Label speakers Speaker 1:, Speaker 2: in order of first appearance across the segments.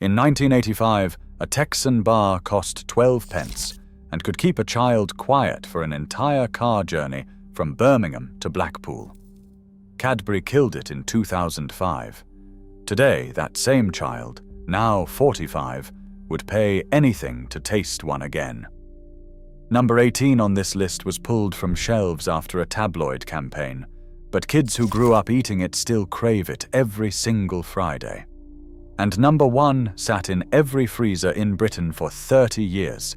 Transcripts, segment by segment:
Speaker 1: In 1985, a Texan bar cost 12 pence and could keep a child quiet for an entire car journey from Birmingham to Blackpool. Cadbury killed it in 2005. Today, that same child, now 45, would pay anything to taste one again. Number 18 on this list was pulled from shelves after a tabloid campaign, but kids who grew up eating it still crave it every single Friday. And number 1 sat in every freezer in Britain for 30 years,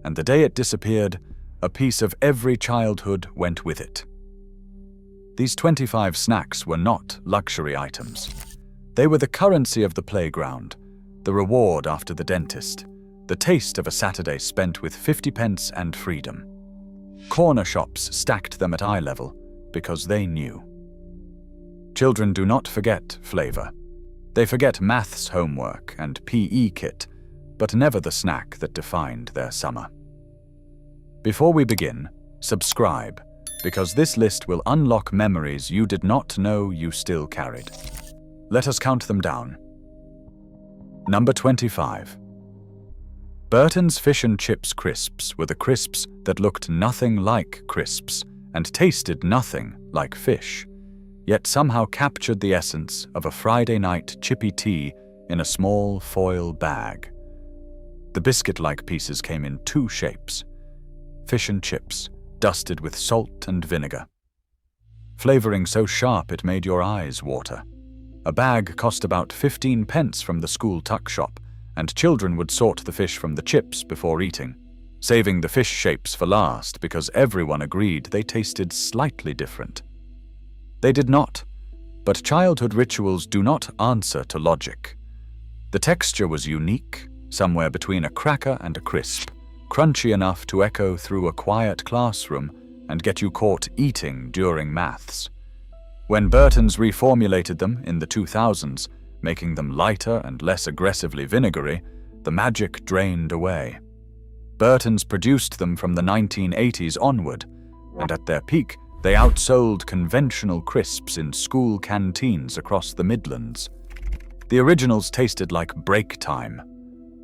Speaker 1: and the day it disappeared, a piece of every childhood went with it. These 25 snacks were not luxury items. They were the currency of the playground, the reward after the dentist, the taste of a Saturday spent with 50 pence and freedom. Corner shops stacked them at eye level because they knew. Children do not forget flavor. They forget maths homework and PE kit, but never the snack that defined their summer. Before we begin, subscribe, because this list will unlock memories you did not know you still carried. Let us count them down. Number 25. Burton's Fish and Chips crisps were the crisps that looked nothing like crisps and tasted nothing like fish, yet somehow captured the essence of a Friday night chippy tea in a small foil bag. The biscuit-like pieces came in 2 shapes: fish and chips, dusted with salt and vinegar. Flavoring so sharp it made your eyes water. A bag cost about 15 pence from the school tuck shop, and children would sort the fish from the chips before eating, saving the fish shapes for last because everyone agreed they tasted slightly different. They did not, but childhood rituals do not answer to logic. The texture was unique, somewhere between a cracker and a crisp, crunchy enough to echo through a quiet classroom and get you caught eating during maths. When Burton's reformulated them in the 2000s, making them lighter and less aggressively vinegary, the magic drained away. Burton's produced them from the 1980s onward, and at their peak, they outsold conventional crisps in school canteens across the Midlands. The originals tasted like break time.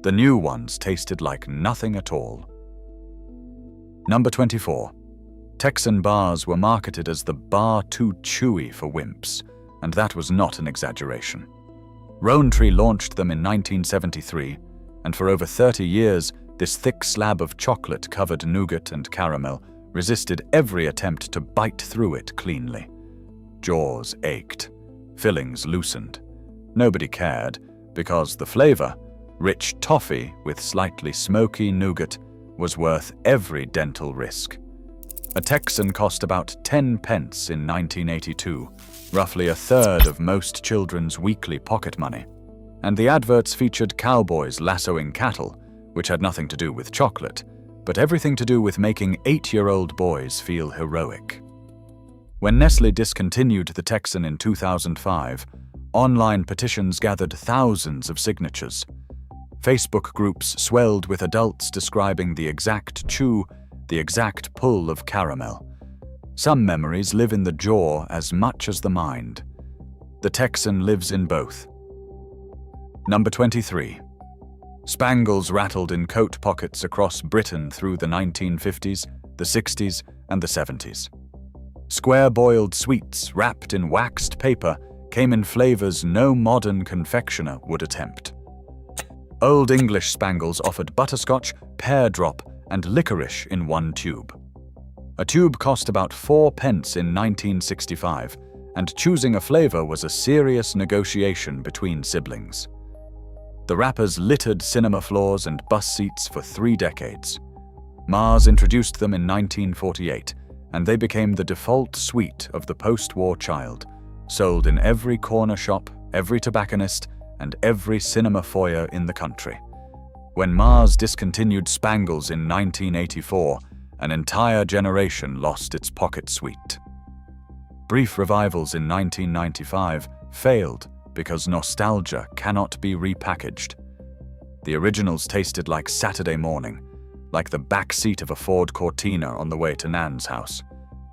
Speaker 1: The new ones tasted like nothing at all. Number 24. Texan bars were marketed as the bar too chewy for wimps, and that was not an exaggeration. Rowntree launched them in 1973, and for over 30 years, this thick slab of chocolate-covered nougat and caramel resisted every attempt to bite through it cleanly. Jaws ached, fillings loosened. Nobody cared, because the flavor, rich toffee with slightly smoky nougat, was worth every dental risk. A Texan cost about 10 pence in 1982, roughly a third of most children's weekly pocket money. And the adverts featured cowboys lassoing cattle, which had nothing to do with chocolate, but everything to do with making 8-year-old boys feel heroic. When Nestle discontinued the Texan in 2005, online petitions gathered thousands of signatures. Facebook groups swelled with adults describing the exact chew, the exact pull of caramel. Some memories live in the jaw as much as the mind. The Texan lives in both. Number 23. Spangles rattled in coat pockets across Britain through the 1950s, the 60s, and the 70s. Square-boiled sweets wrapped in waxed paper came in flavors no modern confectioner would attempt. Old English spangles offered butterscotch, pear drop, and licorice in one tube. A tube cost about 4 pence in 1965, and choosing a flavor was a serious negotiation between siblings. The wrappers littered cinema floors and bus seats for 3 decades. Mars introduced them in 1948, and they became the default sweet of the post-war child, sold in every corner shop, every tobacconist, and every cinema foyer in the country. When Mars discontinued Spangles in 1984, an entire generation lost its pocket sweet. Brief revivals in 1995 failed because nostalgia cannot be repackaged. The originals tasted like Saturday morning, like the back seat of a Ford Cortina on the way to Nan's house.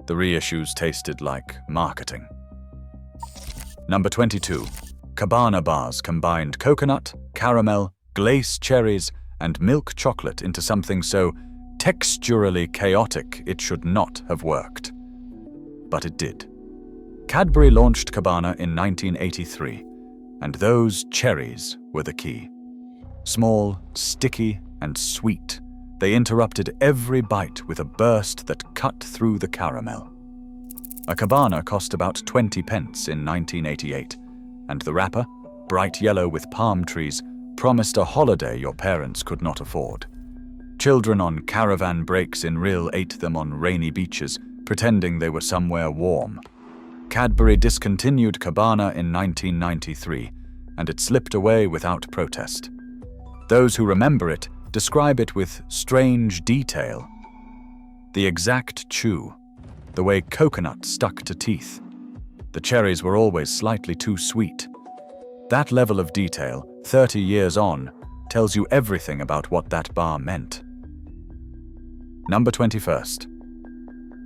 Speaker 1: The reissues tasted like marketing. Number 22. Cabana bars combined coconut, caramel, glace cherries, and milk chocolate into something so texturally chaotic it should not have worked. But it did. Cadbury launched Cabana in 1983, and those cherries were the key. Small, sticky, and sweet, they interrupted every bite with a burst that cut through the caramel. A Cabana cost about 20 pence in 1988, and the wrapper, bright yellow with palm trees, promised a holiday your parents could not afford. Children on caravan breaks in Ril ate them on rainy beaches, pretending they were somewhere warm. Cadbury discontinued Cabana in 1993, and it slipped away without protest. Those who remember it describe it with strange detail. The exact chew, the way coconut stuck to teeth. The cherries were always slightly too sweet. That level of detail, 30 years on, tells you everything about what that bar meant. Number 21st.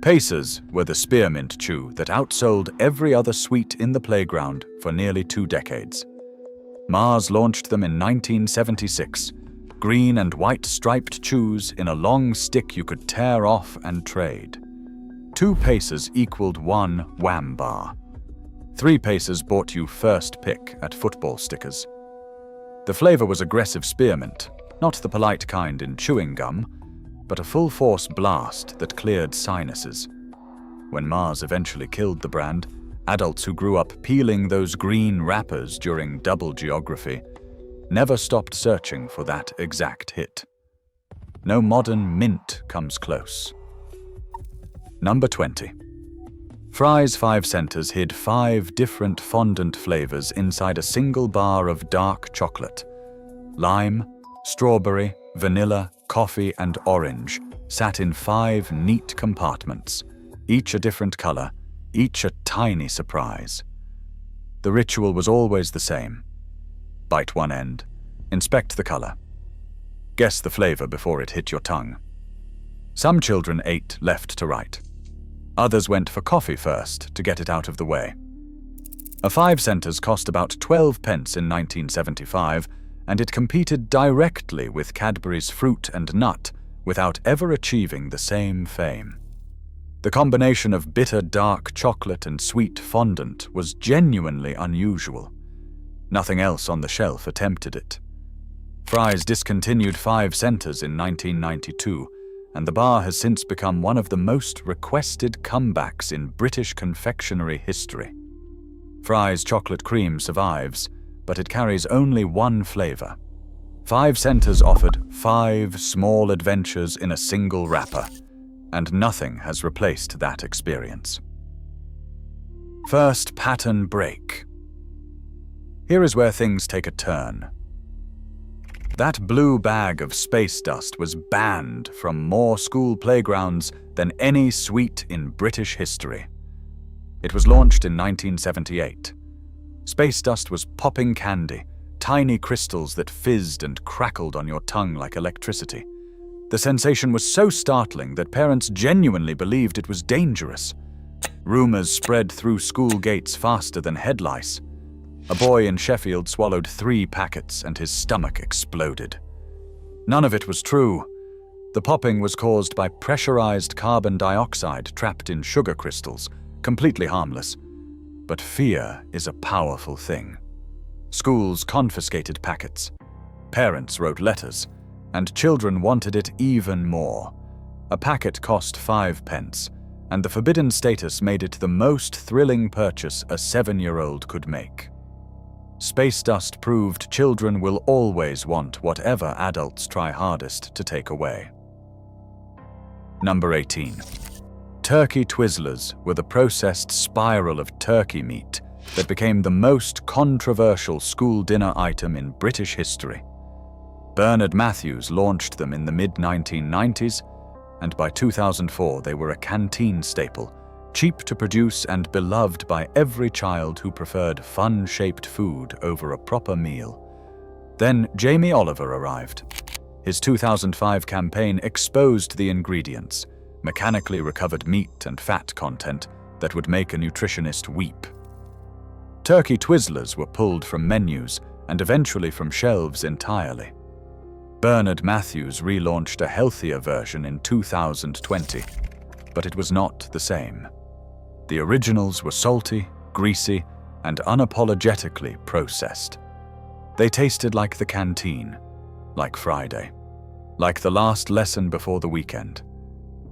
Speaker 1: Pacers were the spearmint chew that outsold every other sweet in the playground for nearly 2 decades. Mars launched them in 1976, green and white striped chews in a long stick you could tear off and trade. 2 Pacers equaled 1 Wham bar. 3 Pacers bought you first pick at football stickers. The flavor was aggressive spearmint, not the polite kind in chewing gum, but a full-force blast that cleared sinuses. When Mars eventually killed the brand, adults who grew up peeling those green wrappers during double geography never stopped searching for that exact hit. No modern mint comes close. Number 20. Fry's 5 centers hid 5 different fondant flavors inside a single bar of dark chocolate. Lime, strawberry, vanilla, coffee, and orange sat in 5 neat compartments, each a different color, each a tiny surprise. The ritual was always the same. Bite one end, inspect the color. Guess the flavor before it hit your tongue. Some children ate left to right. Others went for coffee first to get it out of the way. A 5 centers cost about 12 pence in 1975, and it competed directly with Cadbury's Fruit and Nut without ever achieving the same fame. The combination of bitter dark chocolate and sweet fondant was genuinely unusual. Nothing else on the shelf attempted it. Fry's discontinued 5 centers in 1992, and the bar has since become one of the most requested comebacks in British confectionery history. Fry's chocolate cream survives, but it carries only 1 flavor. 5 centers offered 5 small adventures in a single wrapper, and nothing has replaced that experience. First pattern break. Here is where things take a turn. That blue bag of space dust was banned from more school playgrounds than any sweet in British history. It was launched in 1978. Space dust was popping candy, tiny crystals that fizzed and crackled on your tongue like electricity. The sensation was so startling that parents genuinely believed it was dangerous. Rumors spread through school gates faster than head lice. A boy in Sheffield swallowed 3 packets and his stomach exploded. None of it was true. The popping was caused by pressurized carbon dioxide trapped in sugar crystals, completely harmless. But fear is a powerful thing. Schools confiscated packets. Parents wrote letters, and children wanted it even more. A packet cost 5 pence, and the forbidden status made it the most thrilling purchase a 7-year-old could make. Space dust proved children will always want whatever adults try hardest to take away. Number 18. Turkey Twizzlers were the processed spiral of turkey meat that became the most controversial school dinner item in British history. Bernard Matthews launched them in the mid-1990s, and by 2004 they were a canteen staple, cheap to produce and beloved by every child who preferred fun-shaped food over a proper meal. Then Jamie Oliver arrived. His 2005 campaign exposed the ingredients, mechanically recovered meat and fat content that would make a nutritionist weep. Turkey Twizzlers were pulled from menus and eventually from shelves entirely. Bernard Matthews relaunched a healthier version in 2020, but it was not the same. The originals were salty, greasy, and unapologetically processed. They tasted like the canteen, like Friday, like the last lesson before the weekend.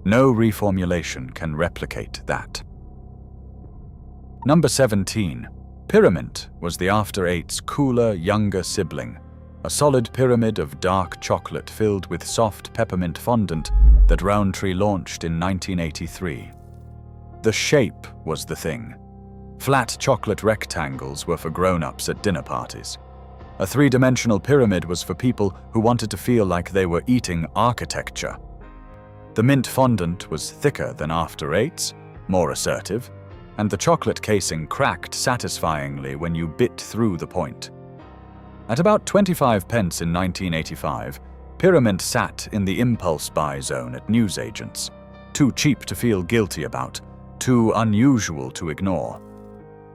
Speaker 1: No reformulation can replicate that. Number 17. Pyramint was the After Eight's cooler, younger sibling, a solid pyramid of dark chocolate filled with soft peppermint fondant that Rowntree launched in 1983. The shape was the thing. Flat chocolate rectangles were for grown-ups at dinner parties. A three-dimensional pyramid was for people who wanted to feel like they were eating architecture. The mint fondant was thicker than After Eight's, more assertive, and the chocolate casing cracked satisfyingly when you bit through the point. At about 25 pence in 1985, Pyramint sat in the impulse buy zone at newsagents, too cheap to feel guilty about, too unusual to ignore.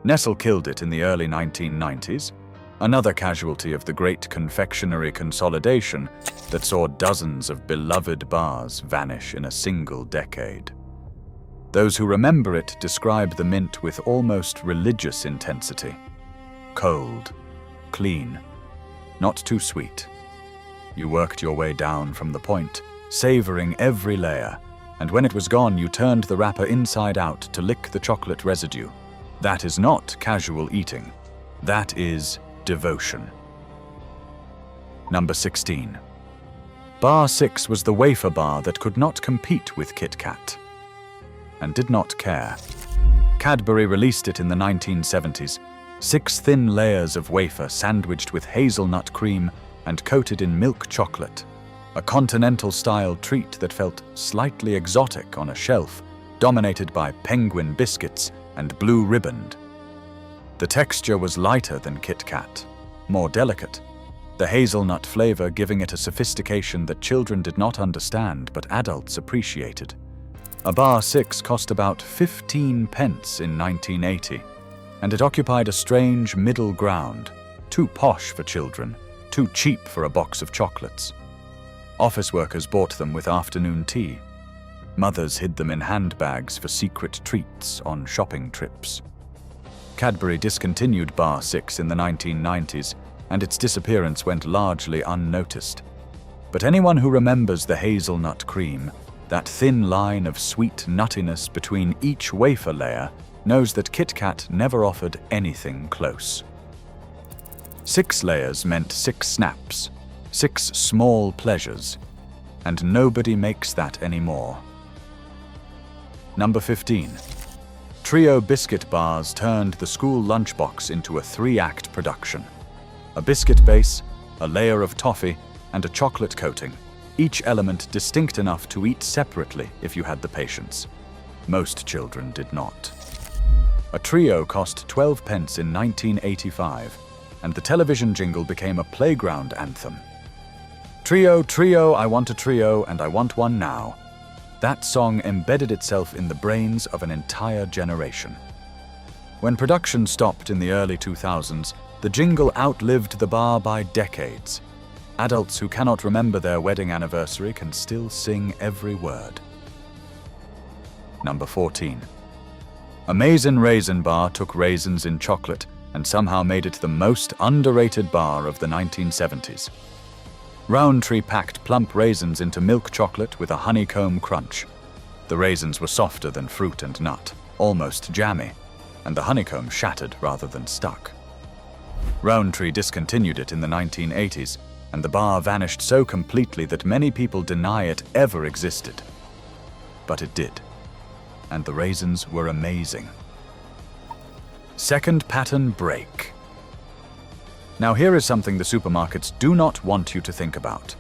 Speaker 1: Nestle killed it in the early 1990s, another casualty of the great confectionery consolidation that saw dozens of beloved bars vanish in a single decade. Those who remember it describe the mint with almost religious intensity. Cold, clean, not too sweet. You worked your way down from the point, savoring every layer, and when it was gone, you turned the wrapper inside out to lick the chocolate residue. That is not casual eating. That is devotion. Number 16. Bar 6 was the wafer bar that could not compete with Kit Kat, and did not care. Cadbury released it in the 1970s, 6 thin layers of wafer sandwiched with hazelnut cream and coated in milk chocolate, a continental-style treat that felt slightly exotic on a shelf, dominated by penguin biscuits and blue riband. The texture was lighter than Kit Kat, more delicate, the hazelnut flavor giving it a sophistication that children did not understand but adults appreciated. A bar 6 cost about 15 pence in 1980, and it occupied a strange middle ground, too posh for children, too cheap for a box of chocolates. Office workers bought them with afternoon tea. Mothers hid them in handbags for secret treats on shopping trips. Cadbury discontinued Bar 6 in the 1990s, and its disappearance went largely unnoticed. But anyone who remembers the hazelnut cream, that thin line of sweet nuttiness between each wafer layer, knows that Kit Kat never offered anything close. 6 layers meant 6 snaps, 6 small pleasures, and nobody makes that anymore. Number 15. Trio biscuit bars turned the school lunchbox into a 3-act production. A biscuit base, a layer of toffee, and a chocolate coating, each element distinct enough to eat separately if you had the patience. Most children did not. A trio cost 12 pence in 1985, and the television jingle became a playground anthem. Trio, trio, I want a trio, and I want one now. That song embedded itself in the brains of an entire generation. When production stopped in the early 2000s, the jingle outlived the bar by decades. Adults who cannot remember their wedding anniversary can still sing every word. Number 14. Amazin' Raisin Bar took raisins in chocolate and somehow made it the most underrated bar of the 1970s. Rowntree packed plump raisins into milk chocolate with a honeycomb crunch. The raisins were softer than fruit and nut, almost jammy, and the honeycomb shattered rather than stuck. Rowntree discontinued it in the 1980s, and the bar vanished so completely that many people deny it ever existed. But it did, and the raisins were amazing. Second pattern break. Now here is something the supermarkets do not want you to think about.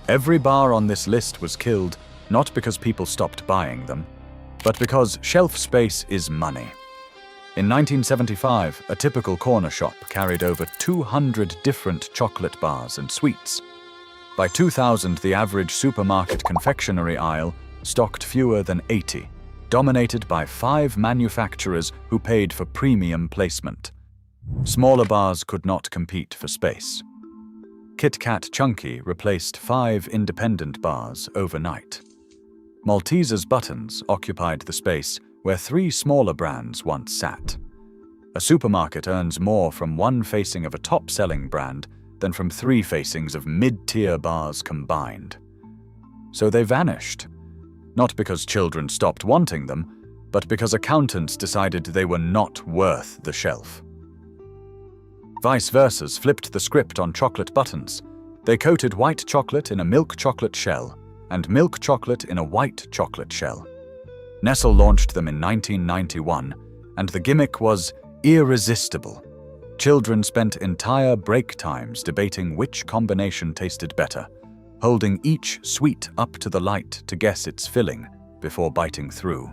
Speaker 1: Every bar on this list was killed not because people stopped buying them, but because shelf space is money. In 1975, a typical corner shop carried over 200 different chocolate bars and sweets. By 2000, the average supermarket confectionery aisle stocked fewer than 80, dominated by 5 manufacturers who paid for premium placement. Smaller bars could not compete for space. Kit Kat Chunky replaced 5 independent bars overnight. Maltesers Buttons occupied the space where 3 smaller brands once sat. A supermarket earns more from one facing of a top-selling brand than from 3 facings of mid-tier bars combined. So they vanished. Not because children stopped wanting them, but because accountants decided they were not worth the shelf. Vice Versas flipped the script on chocolate buttons. They coated white chocolate in a milk chocolate shell and milk chocolate in a white chocolate shell. Nestle launched them in 1991, and the gimmick was irresistible. Children spent entire break times debating which combination tasted better, holding each sweet up to the light to guess its filling before biting through.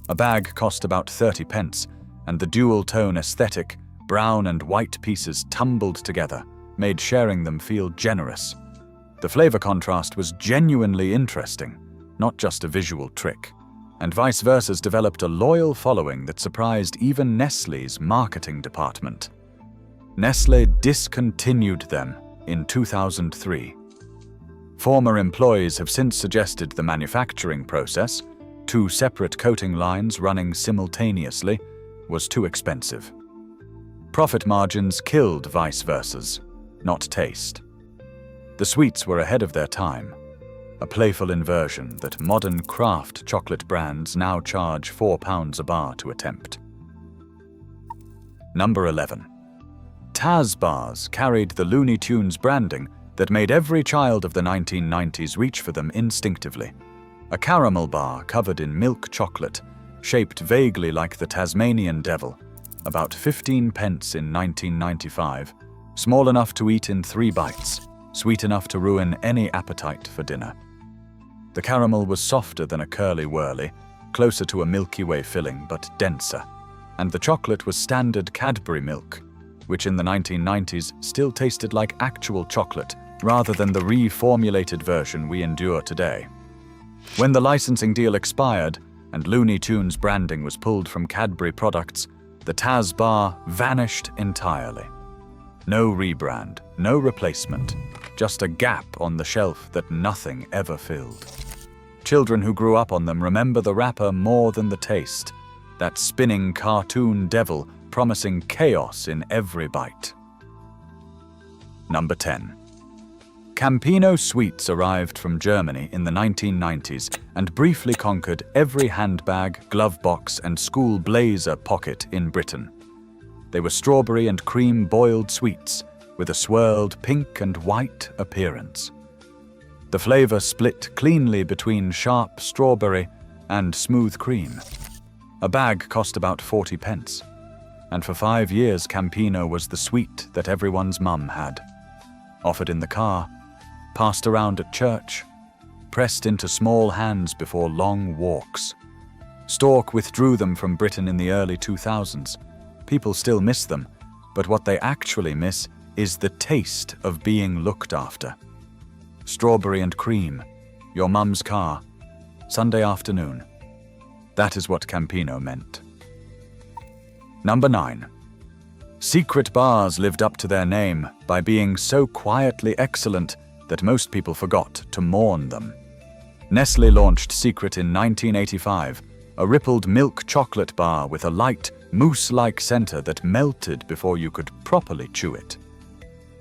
Speaker 1: A bag cost about 30 pence, and the dual-tone aesthetic, brown and white pieces tumbled together, made sharing them feel generous. The flavor contrast was genuinely interesting, not just a visual trick, and Vice Versas developed a loyal following that surprised even Nestlé's marketing department. Nestlé discontinued them in 2003. Former employees have since suggested the manufacturing process, 2 separate coating lines running simultaneously, was too expensive. Profit margins killed Vice Versas, not taste. The sweets were ahead of their time, a playful inversion that modern craft chocolate brands now charge £4 a bar to attempt. Number 11. Taz bars carried the Looney Tunes branding that made every child of the 1990s reach for them instinctively. A caramel bar covered in milk chocolate, shaped vaguely like the Tasmanian devil, about 15 pence in 1995, small enough to eat in 3 bites, sweet enough to ruin any appetite for dinner. The caramel was softer than a Curly Wurly, closer to a Milky Way filling but denser, and the chocolate was standard Cadbury milk, which in the 1990s still tasted like actual chocolate rather than the reformulated version we endure today. When the licensing deal expired and Looney Tunes branding was pulled from Cadbury products, the Taz bar vanished entirely. No rebrand, no replacement, just a gap on the shelf that nothing ever filled. Children who grew up on them remember the wrapper more than the taste, that spinning cartoon devil promising chaos in every bite. Number 10. Campino sweets arrived from Germany in the 1990s and briefly conquered every handbag, glove box, and school blazer pocket in Britain. They were strawberry and cream boiled sweets with a swirled pink and white appearance. The flavor split cleanly between sharp strawberry and smooth cream. A bag cost about 40 pence, and for 5 years Campino was the sweet that everyone's mum had. Offered in the car, passed around at church, pressed into small hands before long walks. Stork withdrew them from Britain in the early 2000s. People still miss them, but what they actually miss is the taste of being looked after. Strawberry and cream, your mum's car, Sunday afternoon. That is what Campino meant. Number 9. Secret bars lived up to their name by being so quietly excellent that most people forgot to mourn them. Nestlé launched Secret in 1985, a rippled milk chocolate bar with a light, mousse-like center that melted before you could properly chew it.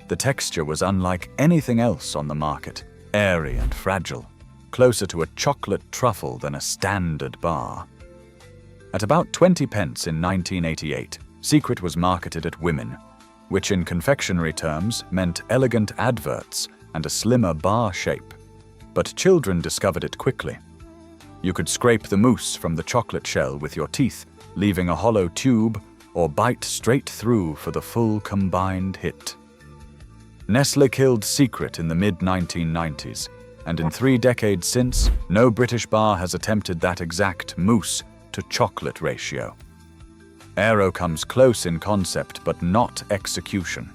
Speaker 1: The texture was unlike anything else on the market, airy and fragile, closer to a chocolate truffle than a standard bar. At about 20 pence in 1988, Secret was marketed at women, which in confectionery terms meant elegant adverts and a slimmer bar shape. But children discovered it quickly. You could scrape the mousse from the chocolate shell with your teeth, leaving a hollow tube, or bite straight through for the full combined hit. Nestlé killed Secret in the mid-1990s, and in 3 decades since, no British bar has attempted that exact mousse to chocolate ratio. Aero comes close in concept but not execution.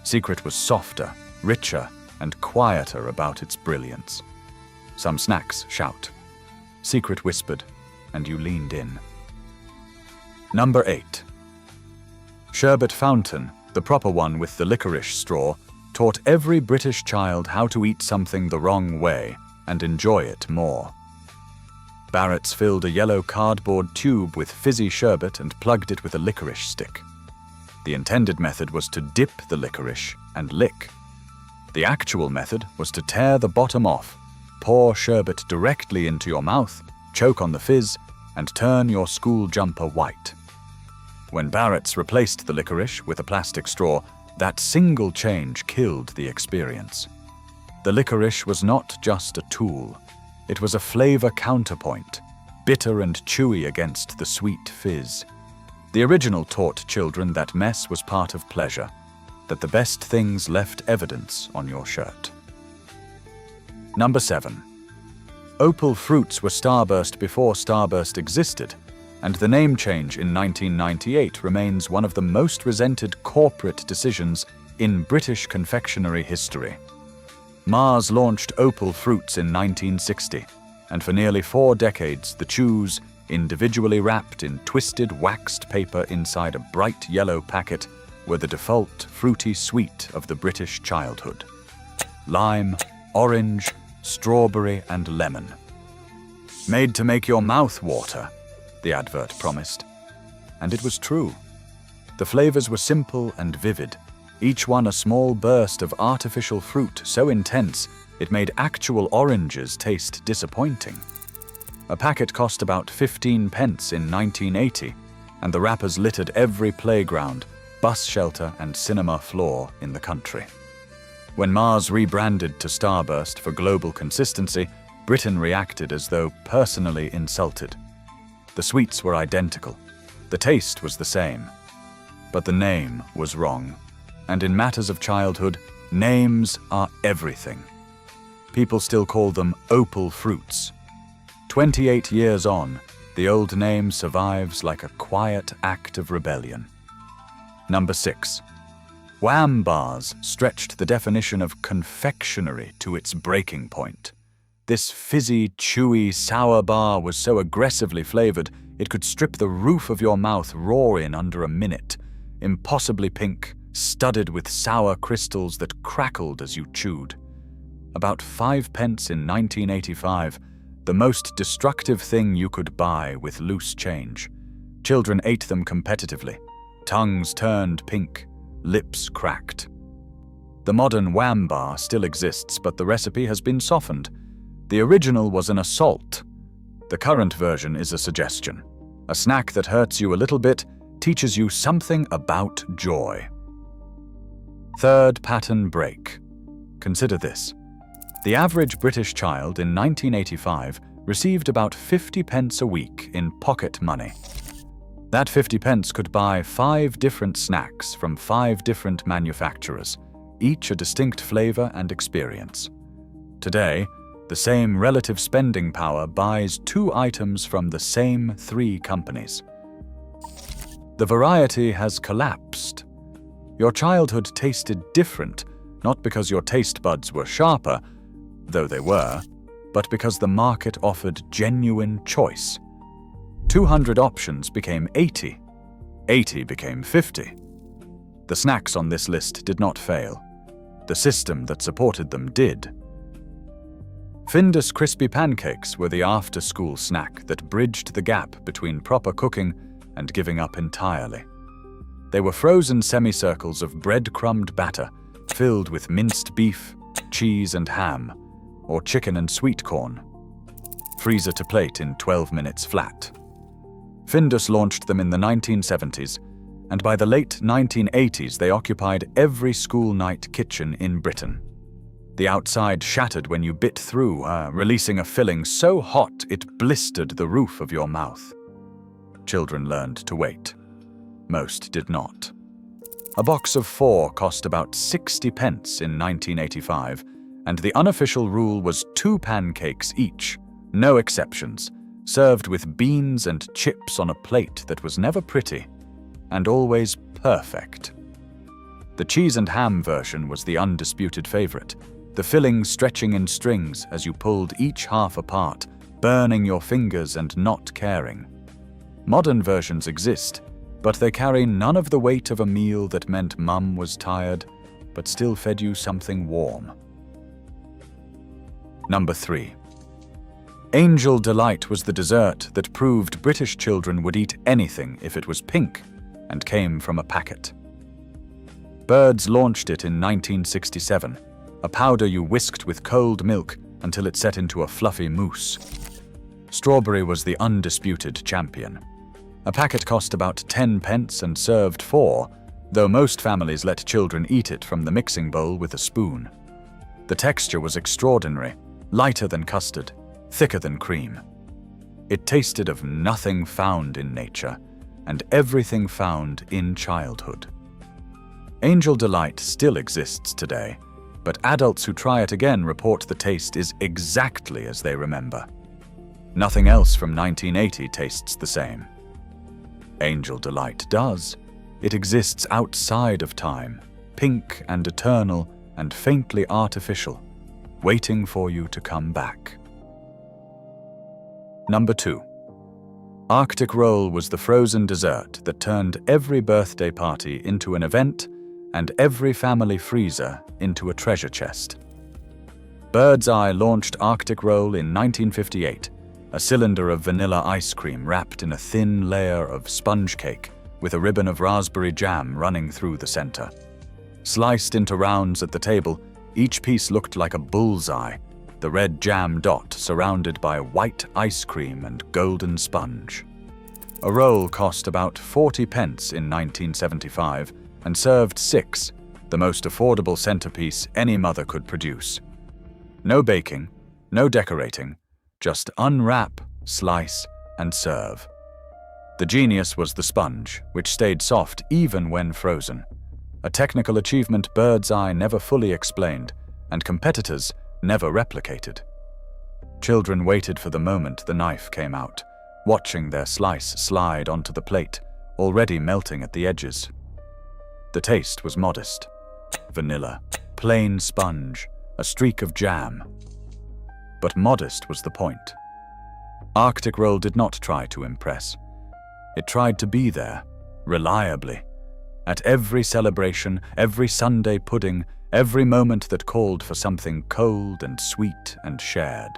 Speaker 1: Secret was softer, richer, and quieter about its brilliance. Some snacks shout. Secret whispered, and you leaned in. Number 8. Sherbet fountain, the proper one with the licorice straw, taught every British child how to eat something the wrong way and enjoy it more. Barrett's filled a yellow cardboard tube with fizzy sherbet and plugged it with a licorice stick. The intended method was to dip the licorice and lick. The actual method was to tear the bottom off, pour sherbet directly into your mouth, choke on the fizz, and turn your school jumper white. When Barrett's replaced the licorice with a plastic straw, that single change killed the experience. The licorice was not just a tool. It was a flavor counterpoint, bitter and chewy against the sweet fizz. The original taught children that mess was part of pleasure, that the best things left evidence on your shirt. Number 7. Opal fruits were Starburst before Starburst existed, and the name change in 1998 remains one of the most resented corporate decisions in British confectionery history. Mars launched Opal fruits in 1960, and for nearly 4 decades the chews, individually wrapped in twisted waxed paper inside a bright yellow packet, were the default fruity sweet of the British childhood. Lime, orange, strawberry and lemon. Made to make your mouth water, the advert promised. And it was true. The flavors were simple and vivid, each one a small burst of artificial fruit so intense it made actual oranges taste disappointing. A packet cost about 15 pence in 1980, and the wrappers littered every playground, bus shelter and cinema floor in the country. When Mars rebranded to Starburst for global consistency, Britain reacted as though personally insulted. The sweets were identical. The taste was the same. But the name was wrong. And in matters of childhood, names are everything. People still call them opal fruits. 28 years on, the old name survives like a quiet act of rebellion. Number 6. Wham bars stretched the definition of confectionery to its breaking point. This fizzy, chewy, sour bar was so aggressively flavored it could strip the roof of your mouth raw in under a minute, impossibly pink, studded with sour crystals that crackled as you chewed. About 5 pence in 1985, the most destructive thing you could buy with loose change. Children ate them competitively. Tongues turned pink, lips cracked. The modern Wham bar still exists, but the recipe has been softened. The original was an assault. The current version is a suggestion. A snack that hurts you a little bit, teaches you something about joy. Third pattern break. Consider this. The average British child in 1985 received about 50 pence a week in pocket money. That 50 pence could buy 5 different snacks from 5 different manufacturers, each a distinct flavor and experience. Today, the same relative spending power buys 2 items from the same 3 companies. The variety has collapsed. Your childhood tasted different, not because your taste buds were sharper, though they were, but because the market offered genuine choice. 200 options became 80. 80 became 50. The snacks on this list did not fail. The system that supported them did. Findus crispy pancakes were the after-school snack that bridged the gap between proper cooking and giving up entirely. They were frozen semicircles of bread-crumbed batter filled with minced beef, cheese and ham, or chicken and sweet corn. Freezer to plate in 12 minutes flat. Findus launched them in the 1970s, and by the late 1980s they occupied every school night kitchen in Britain. The outside shattered when you bit through, releasing a filling so hot it blistered the roof of your mouth. Children learned to wait. Most did not. A box of 4 cost about 60 pence in 1985, and the unofficial rule was 2 pancakes each, no exceptions, served with beans and chips on a plate that was never pretty, and always perfect. The cheese and ham version was the undisputed favorite, the filling stretching in strings as you pulled each half apart, burning your fingers and not caring. Modern versions exist, but they carry none of the weight of a meal that meant Mum was tired, but still fed you something warm. Number 3. Angel Delight was the dessert that proved British children would eat anything if it was pink and came from a packet. Birds launched it in 1967, a powder you whisked with cold milk until it set into a fluffy mousse. Strawberry was the undisputed champion. A packet cost about 10 pence and served 4, though most families let children eat it from the mixing bowl with a spoon. The texture was extraordinary, lighter than custard, thicker than cream. It tasted of nothing found in nature, and everything found in childhood. Angel Delight still exists today, but adults who try it again report the taste is exactly as they remember. Nothing else from 1980 tastes the same. Angel Delight does. It exists outside of time, pink and eternal and faintly artificial, waiting for you to come back. Number 2. Arctic Roll was the frozen dessert that turned every birthday party into an event and every family freezer into a treasure chest. Bird's Eye launched Arctic Roll in 1958, a cylinder of vanilla ice cream wrapped in a thin layer of sponge cake with a ribbon of raspberry jam running through the center. Sliced into rounds at the table, each piece looked like a bullseye, the red jam dot surrounded by white ice cream and golden sponge. A roll cost about 40 pence in 1975 and served 6, the most affordable centerpiece any mother could produce. No baking, no decorating, just unwrap, slice, and serve. The genius was the sponge, which stayed soft even when frozen. A technical achievement Bird's Eye never fully explained, and competitors never replicated. Children waited for the moment the knife came out, watching their slice slide onto the plate, already melting at the edges. The taste was modest. Vanilla, plain sponge, a streak of jam. But modest was the point. Arctic Roll did not try to impress. It tried to be there, reliably, at every celebration, every Sunday pudding, every moment that called for something cold and sweet and shared.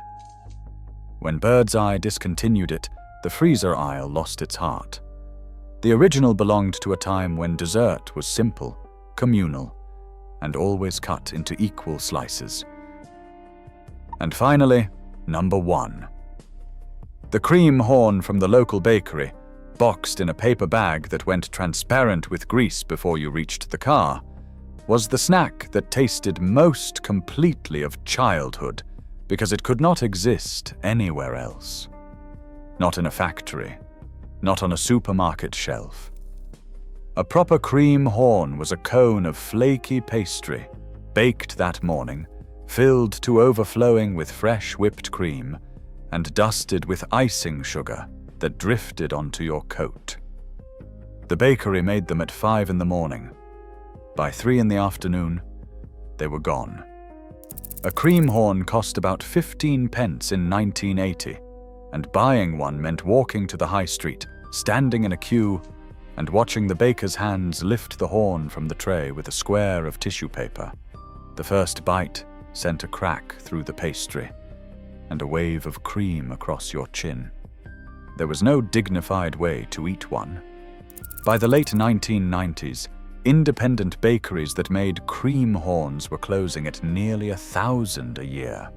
Speaker 1: When Bird's Eye discontinued it, the freezer aisle lost its heart. The original belonged to a time when dessert was simple, communal, and always cut into equal slices. And finally, number 1. The cream horn from the local bakery, boxed in a paper bag that went transparent with grease before you reached the car, was the snack that tasted most completely of childhood because it could not exist anywhere else. Not in a factory, not on a supermarket shelf. A proper cream horn was a cone of flaky pastry, baked that morning, filled to overflowing with fresh whipped cream, and dusted with icing sugar that drifted onto your coat. The bakery made them at 5 in the morning. By 3 in the afternoon, they were gone. A cream horn cost about 15 pence in 1980, and buying one meant walking to the high street, standing in a queue, and watching the baker's hands lift the horn from the tray with a square of tissue paper. The first bite sent a crack through the pastry, and a wave of cream across your chin. There was no dignified way to eat one. By the late 1990s, independent bakeries that made cream horns were closing at nearly 1,000 a year.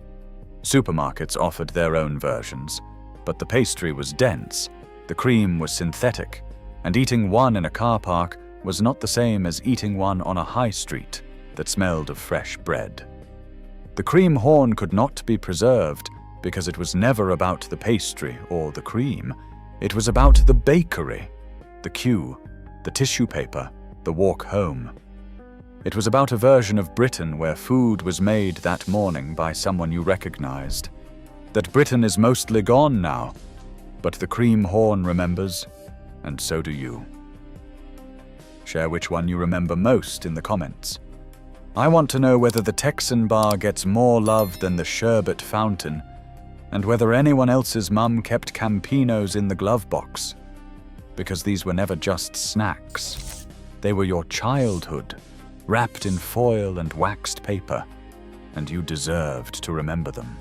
Speaker 1: Supermarkets offered their own versions, but the pastry was dense, the cream was synthetic, and eating one in a car park was not the same as eating one on a high street that smelled of fresh bread. The cream horn could not be preserved because it was never about the pastry or the cream. It was about the bakery, the queue, the tissue paper, the walk home. It was about a version of Britain where food was made that morning by someone you recognized. That Britain is mostly gone now, but the cream horn remembers, and so do you. Share which one you remember most in the comments. I want to know whether the Texan bar gets more love than the sherbet fountain, and whether anyone else's mum kept Campinos in the glove box. because these were never just snacks. They were your childhood, wrapped in foil and waxed paper, and you deserved to remember them.